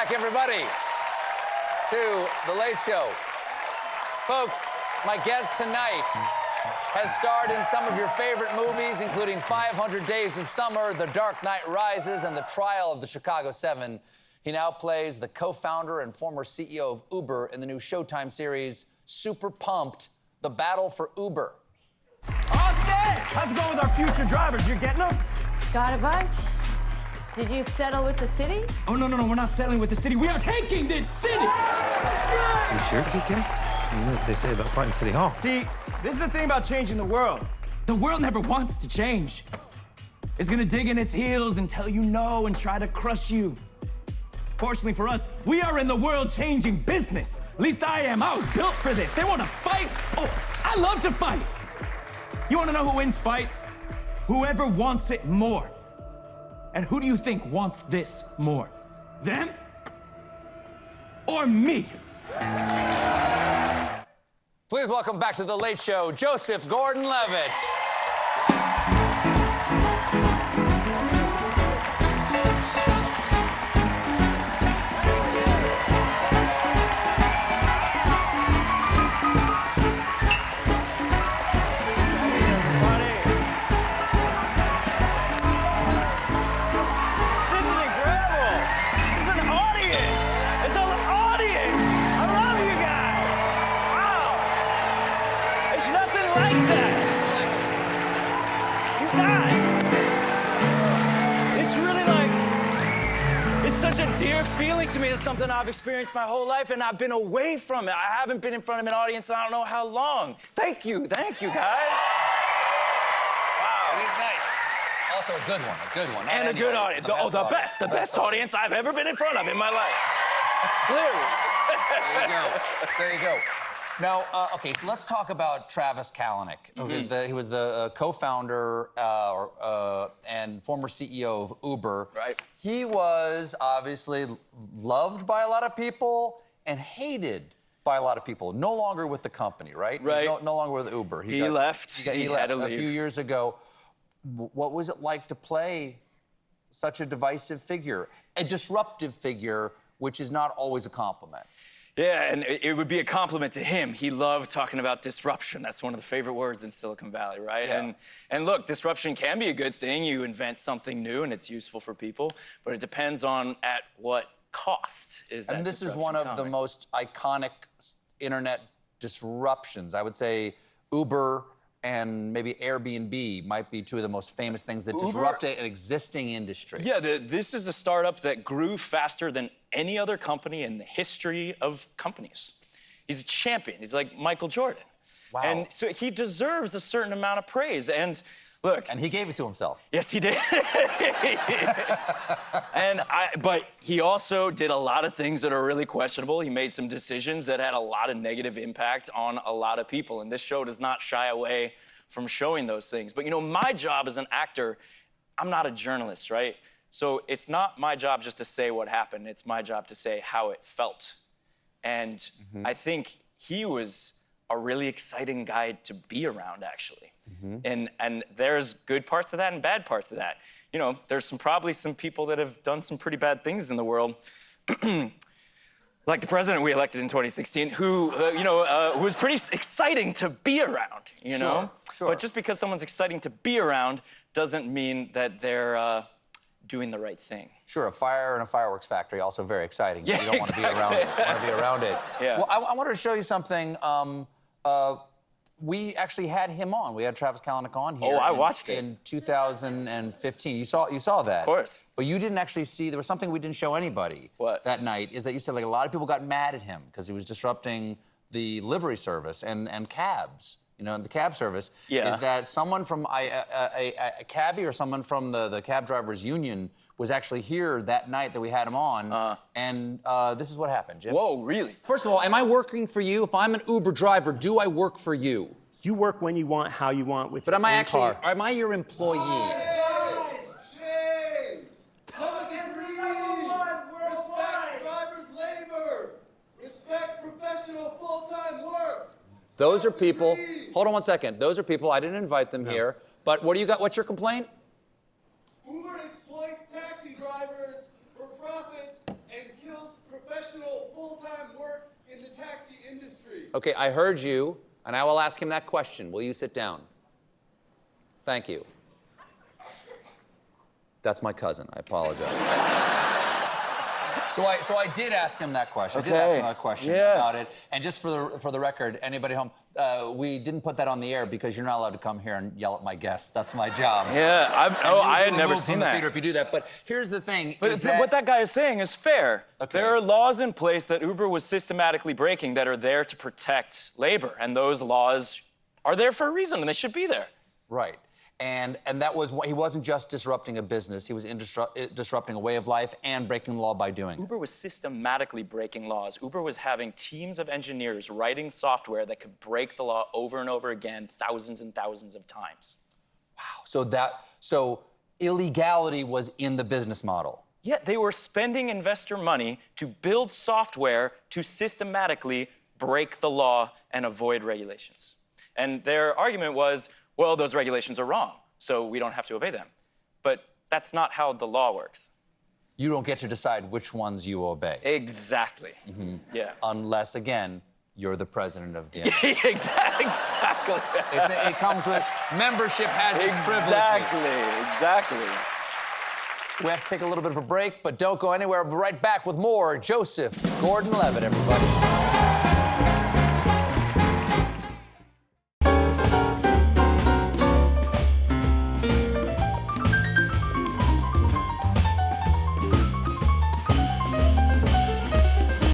back, everybody, to The Late Show. Folks, my guest tonight has starred in some of your favorite movies, including 500 Days of Summer, The Dark Knight Rises, and The Trial of the Chicago 7. He now plays the co-founder and former CEO of Uber in the new Showtime series, Super Pumped, The Battle for Uber. Austin! How's it going with our future drivers? You're getting them? Got a bunch? Did you settle with the city? Oh, no, we're not settling with the city. We are taking this city! You sure, TK? You know what they say about fighting City Hall. See, this is the thing about changing the world. The world never wants to change. It's gonna dig in its heels and tell you no and try to crush you. Fortunately for us, we are in the world-changing business. At least I am. I was built for this. They wanna fight? Oh, I love to fight. You wanna know who wins fights? Whoever wants it more. And who do you think wants this more? Them? Or me? Please welcome back to The Late Show, Joseph Gordon-Levitt. Such a dear feeling to me. It's something I've experienced my whole life, and I've been away from it. I haven't been in front of an audience in I don't know how long. Thank you guys. Wow. He's nice. Also a good one, And a good audience. The best audience I've ever been in front of in my life. Clearly. There you go. Now, okay, so let's talk about Travis Kalanick. Mm-hmm. He was the co-founder and former CEO of Uber. Right. He was obviously loved by a lot of people and hated by a lot of people. No longer with the company, right? Right. He's no longer with Uber. He left. He left a few years ago. What was it like to play such a divisive figure, a disruptive figure, which is not always a compliment? Yeah, and it would be a compliment to him. He loved talking about disruption. That's one of the favorite words in Silicon Valley, right? Yeah. And look, disruption can be a good thing. You invent something new and it's useful for people, but it depends on at what cost is that. And this is one of the most iconic internet disruptions. I would say Uber and maybe Airbnb might be two of the most famous things that disrupt an existing industry. Yeah, this is a startup that grew faster than any other company in the history of companies. He's a champion. He's like Michael Jordan. Wow. And so he deserves a certain amount of praise. And look. And he gave it to himself. Yes, he did. But he also did a lot of things that are really questionable. He made some decisions that had a lot of negative impact on a lot of people. And this show does not shy away from showing those things. But you know, my job as an actor, I'm not a journalist, right? So it's not my job just to say what happened. It's my job to say how it felt. And I think he was a really exciting guy to be around, actually. And there's good parts of that and bad parts of that. You know, there's probably some people that have done some pretty bad things in the world. Like the president we elected in 2016, who was pretty exciting to be around, you know? Sure. But just because someone's exciting to be around doesn't mean that they're doing the right thing. Sure, a fire in a fireworks factory, also very exciting. Yeah, you don't want to be around it. You want to be around it. Yeah. Well, I wanted to show you something. We actually had him on. We had Travis Kalanick on here. Oh, I watched it. In 2015. You saw that. Of course. But you didn't actually see, there was something we didn't show anybody. What? That night, is that you said like a lot of people got mad at him because he was disrupting the livery service and cabs. You know, the cab service. Yeah. Is that someone from a cabbie or someone from the cab drivers union was actually here that night that we had him on, and this is what happened, Jim. Whoa, really? First of all, am I working for you? If I'm an Uber driver, do I work for you? You work when you want, how you want, with But am I actually, am I your employee? Shame! Public respect drivers' labor! Respect professional full-time work! Those are people, hold on one second. Those are people, I didn't invite them here, but what do you got, what's your complaint? Uber exploits taxi drivers for profits and kills full-time work in the taxi industry. Okay, I heard you, and I will ask him that question. Will you sit down? Thank you. That's my cousin. I apologize. So I did ask him that question. I did ask him that question about it. And just for the record, anybody home, we didn't put that on the air because you're not allowed to come here and yell at my guests. That's my job. Yeah, I had never seen that. Theater if you do that. But here's the thing. But what that guy is saying is fair. Okay. There are laws in place that Uber was systematically breaking that are there to protect labor, and those laws are there for a reason, and they should be there. Right. And that was he wasn't just disrupting a business, he was disrupting a way of life and breaking the law by doing it. Uber was systematically breaking laws. Uber was having teams of engineers writing software that could break the law over and over again, thousands and thousands of times. Wow. So illegality was in the business model. Yeah, they were spending investor money to build software to systematically break the law and avoid regulations. And their argument was, well, those regulations are wrong, so we don't have to obey them. But that's not how the law works. You don't get to decide which ones you obey. Exactly. Mm-hmm. Yeah. Unless, again, you're the president of the Exactly. It comes with membership has its privileges. Exactly. We have to take a little bit of a break, but don't go anywhere. We'll be right back with more Joseph Gordon-Levitt, everybody.